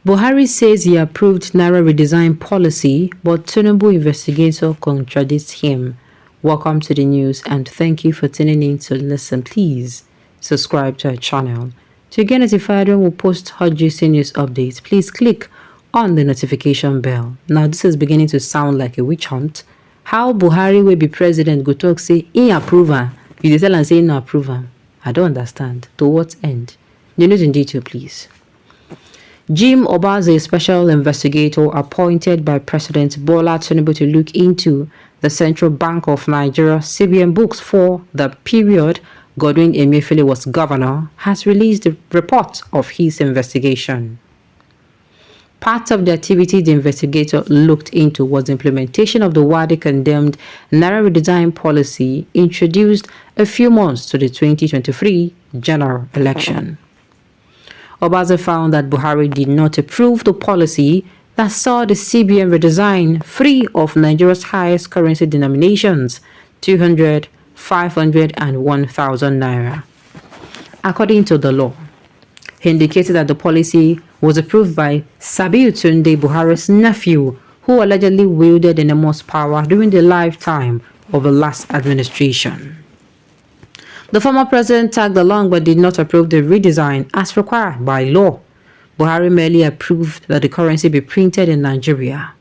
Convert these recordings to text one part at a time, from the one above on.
Buhari says he approved Naira redesign policy, but Tinubu investigator contradicts him. Welcome to the news and thank you for tuning in to listen. Please subscribe to our channel. To get notified when we post hot juicy news updates, please click on the notification bell. Now this is beginning to sound like a witch hunt. How Buhari will be president go talk say he approve am. You dey tell am say no approve am. I don't understand. To what end? The news in detail, please. Jim Obaze, special investigator appointed by President Bola Tinubu to look into the Central Bank of Nigeria CBN books for the period Godwin Emefiele was governor, has released a report of his investigation. Part of the activity the investigator looked into was the implementation of the widely condemned Naira redesign policy introduced a few months to the 2023 general election. Obaze found that Buhari did not approve the policy that saw the CBN redesign free of Nigeria's highest currency denominations, 200, 500 and 1,000 Naira. According to the law, he indicated that the policy was approved by Sabiu Tunde, Buhari's nephew, who allegedly wielded enormous power during the lifetime of the last administration. The former president tagged along but did not approve the redesign as required by law. Buhari merely approved that the currency be printed in Nigeria.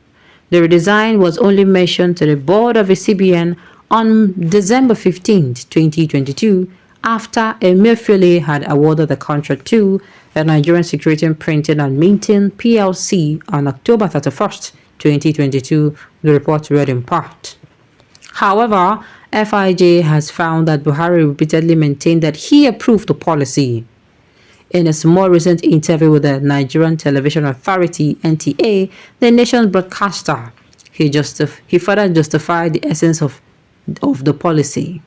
The redesign was only mentioned to the board of the CBN on December 15, 2022, after Emefiele had awarded the contract to the Nigerian Security Printing and Minting PLC on October 31, 2022, the report read in part. However, FIJ has found that Buhari repeatedly maintained that he approved the policy. In a more recent interview with the Nigerian Television Authority (NTA), the nation's broadcaster, he further justified the essence of the policy.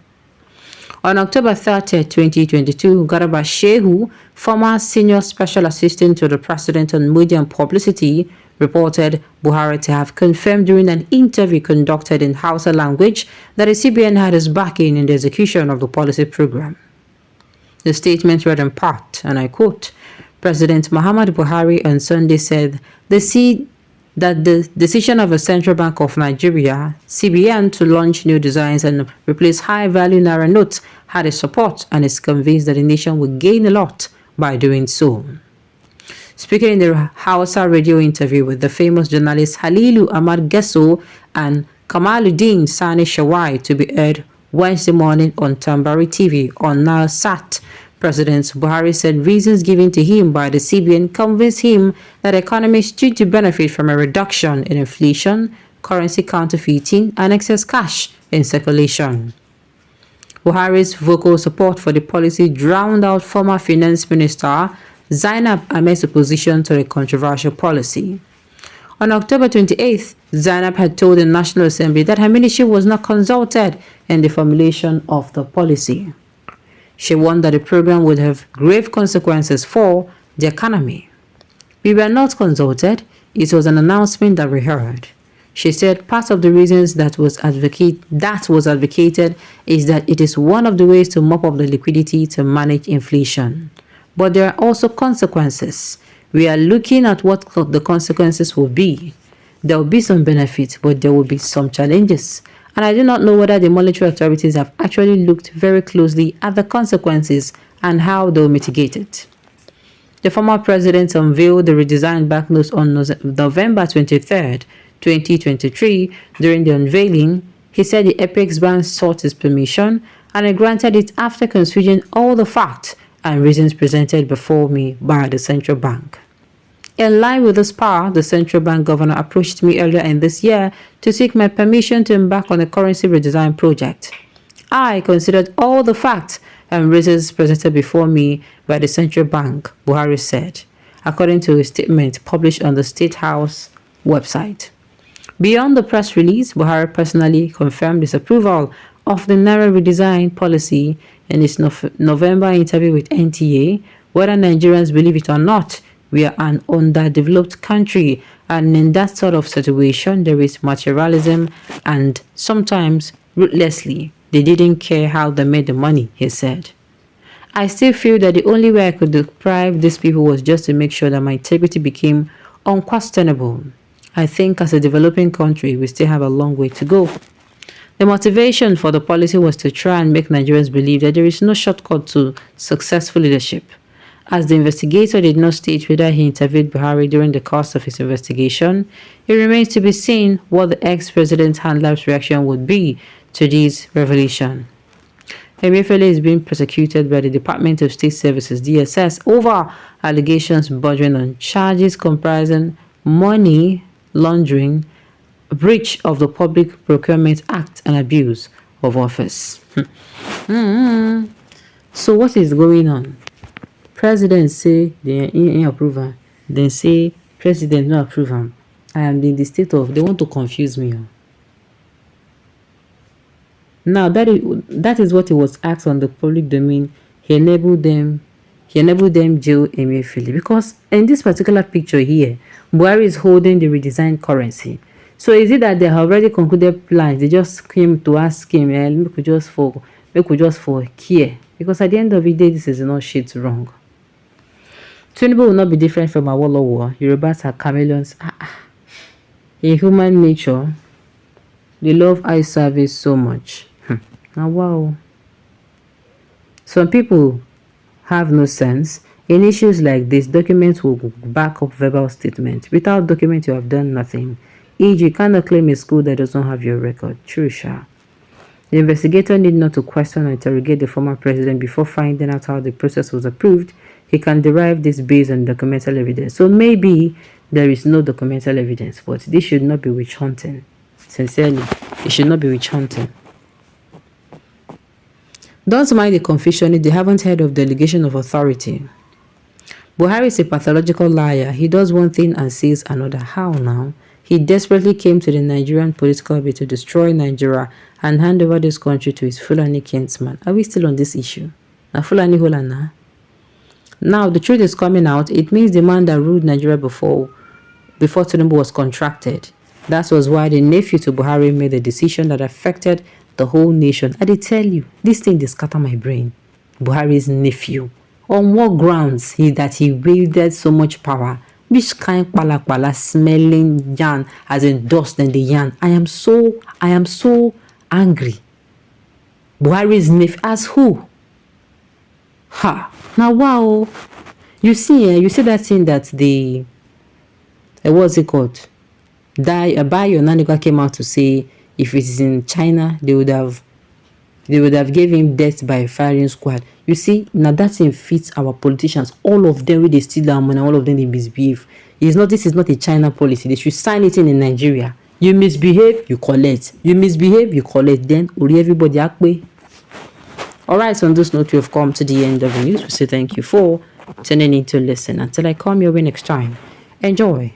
On October 30, 2022, Garba Shehu, former senior special assistant to the president on media and publicity, reported Buhari to have confirmed during an interview conducted in Hausa language that the CBN had his backing in the execution of the policy program. The statement read in part, and I quote, President Muhammad Buhari on Sunday said that the decision of the Central Bank of Nigeria, CBN, to launch new designs and replace high-value Naira notes had his support and is convinced that the nation will gain a lot by doing so. Speaking in the Hausa radio interview with the famous journalists Halilu Ahmad Gesso and Kamaluddin Sani Shawai to be aired Wednesday morning on Tambari TV on Nile Sat, President Buhari said reasons given to him by the CBN convinced him that the economy stood to benefit from a reduction in inflation, currency counterfeiting, and excess cash in circulation. Buhari's vocal support for the policy drowned out former Finance Minister Zainab Ahmed's opposition to the controversial policy. On October 28th, Zainab had told the National Assembly that her ministry was not consulted in the formulation of the policy. She warned that the program would have grave consequences for the economy. We were not consulted. It was an announcement that we heard. She said part of the reasons that was advocated is that it is one of the ways to mop up the liquidity to manage inflation. But there are also consequences. We are looking at what the consequences will be. There will be some benefits, but there will be some challenges. And I do not know whether the monetary authorities have actually looked very closely at the consequences and how they will mitigate it. The former president unveiled the redesigned banknotes on November 23, 2023. During the unveiling, he said the Apex Bank sought his permission and I granted it after considering all the facts and reasons presented before me by the central bank. In line with this power, the central bank governor approached me earlier in this year to seek my permission to embark on a currency redesign project. I considered all the facts and reasons presented before me by the central bank, Buhari said, according to a statement published on the State House website. Beyond the press release, Buhari personally confirmed his approval of the Naira redesign policy in his November interview with NTA. Whether Nigerians believe it or not, we are an underdeveloped country, and in that sort of situation, there is materialism and sometimes ruthlessly. They didn't care how they made the money, he said. I still feel that the only way I could deprive these people was just to make sure that my integrity became unquestionable. I think as a developing country, we still have a long way to go. The motivation for the policy was to try and make Nigerians believe that there is no shortcut to successful leadership. As the investigator did not state whether he interviewed Buhari during the course of his investigation, it remains to be seen what the ex-president's handler's reaction would be to this revelation. Emefiele is being prosecuted by the Department of State Services (DSS) over allegations bordering on charges comprising money laundering, breach of the Public Procurement Act, and abuse of office. So what is going on? President say they approve am, then say president no approve am. I am in the state of they want to confuse me. Now that is what he was asked on the public domain. He enabled them jail Emefiele, because in this particular picture here, Buhari is holding the redesigned currency. So is it that they have already concluded plans? They just came to ask him, make we just for care. Because at the end of the day, this is not shit wrong. Tinubu will not be different from Awolowo. Yorubas are chameleons. In human nature, they love eye service so much. Now, wow. Some people have no sense. In issues like this, documents will back up verbal statements. Without document, you have done nothing. E.g., you cannot claim a school that does not have your record. True, sha. The investigator need not to question or interrogate the former president before finding out how the process was approved. He can derive this based on documental evidence. So maybe there is no documental evidence, but this should not be witch hunting. Sincerely, it should not be witch hunting. Don't mind the confusion if they haven't heard of delegation of authority. Buhari is a pathological liar. He does one thing and says another. How now? He desperately came to the Nigerian political bit to destroy Nigeria and hand over this country to his Fulani kinsman. Are we still on this issue? Na Fulani Holana? Now the truth is coming out. It means the man that ruled Nigeria before Tinubu was contracted. That was why the nephew to Buhari made a decision that affected the whole nation. I did tell you, this thing just scatter my brain. Buhari's nephew. On what grounds that he wielded so much power? Which kind pala smelling yarn as in dust in the yarn? I am so angry. Buhari's nephew as who? Ha! Now wow. You see that thing that the what's it called? Bayo Nanika came out to say if it is in China, they would have gave him death by firing squad. You see, now that thing fits our politicians. All of them, they steal our money, all of them, they misbehave. This is not a China policy. They should sign it in Nigeria. You misbehave, you collect. You misbehave, you collect. Then, everybody akwe. Alright, so on this note, we have come to the end of the news. We say thank you for tuning in to listen. Until I come your way next time. Enjoy.